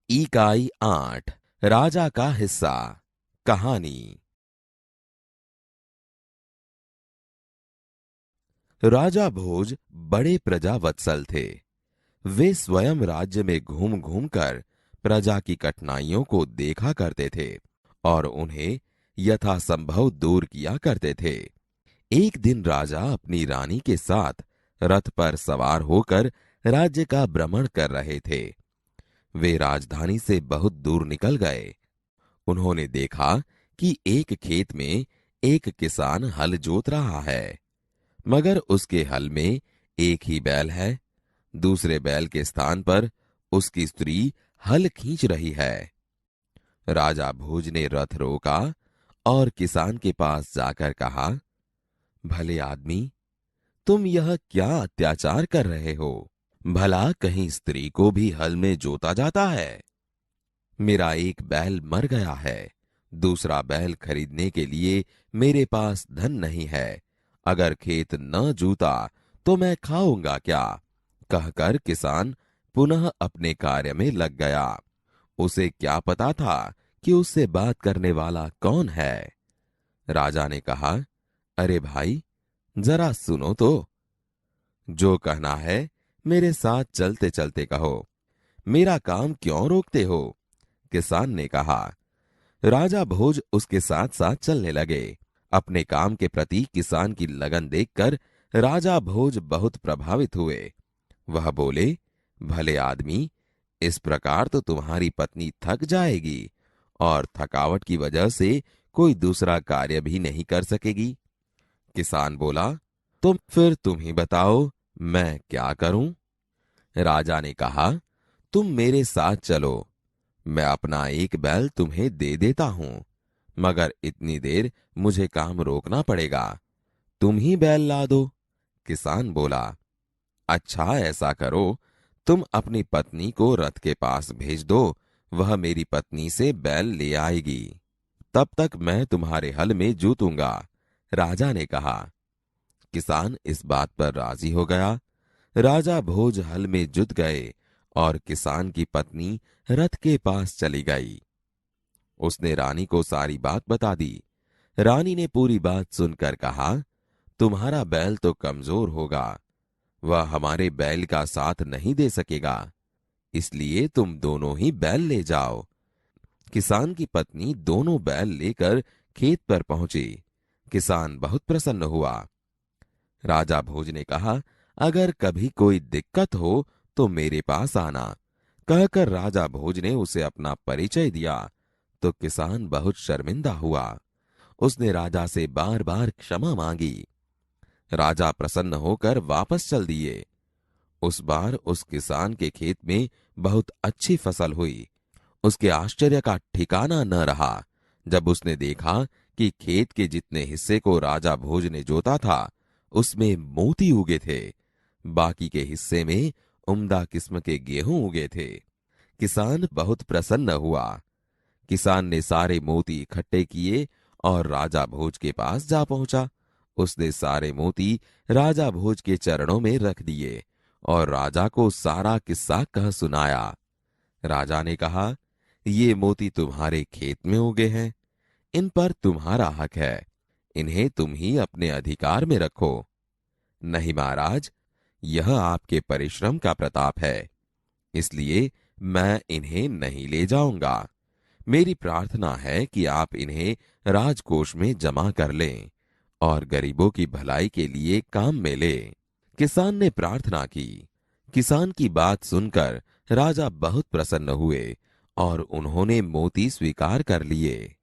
इकाई 8 राजा का हिस्सा। कहानी। राजा भोज बड़े प्रजावत्सल थे। वे स्वयं राज्य में घूम घूम कर प्रजा की कठिनाइयों को देखा करते थे और उन्हें यथासंभव दूर किया करते थे। एक दिन राजा अपनी रानी के साथ रथ पर सवार होकर राज्य का भ्रमण कर रहे थे। वे राजधानी से बहुत दूर निकल गए। उन्होंने देखा कि एक खेत में एक किसान हल जोत रहा है, मगर उसके हल में एक ही बैल है। दूसरे बैल के स्थान पर उसकी स्त्री हल खींच रही है। राजा भोज ने रथ रोका और किसान के पास जाकर कहा, भले आदमी, तुम यह क्या अत्याचार कर रहे हो? भला कहीं स्त्री को भी हल में जोता जाता है? मेरा एक बैल मर गया है, दूसरा बैल खरीदने के लिए मेरे पास धन नहीं है। अगर खेत न जूता तो मैं खाऊंगा क्या? कहकर किसान पुनः अपने कार्य में लग गया। उसे क्या पता था कि उससे बात करने वाला कौन है। राजा ने कहा, अरे भाई, जरा सुनो तो। जो कहना है मेरे साथ चलते चलते कहो, मेरा काम क्यों रोकते हो? किसान ने कहा। राजा भोज उसके साथ साथ चलने लगे। अपने काम के प्रति किसान की लगन देखकर राजा भोज बहुत प्रभावित हुए। वह बोले, भले आदमी, इस प्रकार तो तुम्हारी पत्नी थक जाएगी और थकावट की वजह से कोई दूसरा कार्य भी नहीं कर सकेगी। किसान बोला, तो फिर तुम ही बताओ, मैं क्या करूं? राजा ने कहा, तुम मेरे साथ चलो, मैं अपना एक बैल तुम्हें दे देता हूं, मगर इतनी देर मुझे काम रोकना पड़ेगा। तुम ही बैल ला दो। किसान बोला, अच्छा ऐसा करो, तुम अपनी पत्नी को रथ के पास भेज दो, वह मेरी पत्नी से बैल ले आएगी। तब तक मैं तुम्हारे हल में जूतूंगा। राजा ने कहा। किसान इस बात पर राजी हो गया। राजा भोज हल में जुत गए और किसान की पत्नी रथ के पास चली गई। उसने रानी को सारी बात बता दी। रानी ने पूरी बात सुनकर कहा, तुम्हारा बैल तो कमजोर होगा, वह हमारे बैल का साथ नहीं दे सकेगा, इसलिए तुम दोनों ही बैल ले जाओ। किसान की पत्नी दोनों बैल लेकर खेत पर पहुंची। किसान बहुत प्रसन्न हुआ। राजा भोज ने कहा, अगर कभी कोई दिक्कत हो तो मेरे पास आना। कहकर राजा भोज ने उसे अपना परिचय दिया तो किसान बहुत शर्मिंदा हुआ। उसने राजा से बार बार क्षमा मांगी। राजा प्रसन्न होकर वापस चल दिए। उस बार उस किसान के खेत में बहुत अच्छी फसल हुई। उसके आश्चर्य का ठिकाना न रहा जब उसने देखा कि खेत के जितने हिस्से को राजा भोज ने जोता था उसमें मोती उगे थे, बाकी के हिस्से में उम्दा किस्म के गेहूं उगे थे। किसान बहुत प्रसन्न हुआ। किसान ने सारे मोती इकट्ठे किए और राजा भोज के पास जा पहुंचा। उसने सारे मोती राजा भोज के चरणों में रख दिए और राजा को सारा किस्सा कह सुनाया। राजा ने कहा, ये मोती तुम्हारे खेत में उगे हैं, इन पर तुम्हारा हक है, इन्हें तुम ही अपने अधिकार में रखो। नहीं महाराज, यह आपके परिश्रम का प्रताप है, इसलिए मैं इन्हें नहीं ले जाऊंगा। मेरी प्रार्थना है कि आप इन्हें राजकोष में जमा कर लें और गरीबों की भलाई के लिए काम में लें। किसान ने प्रार्थना की। किसान की बात सुनकर राजा बहुत प्रसन्न हुए और उन्होंने मोती स्वीकार कर लिए।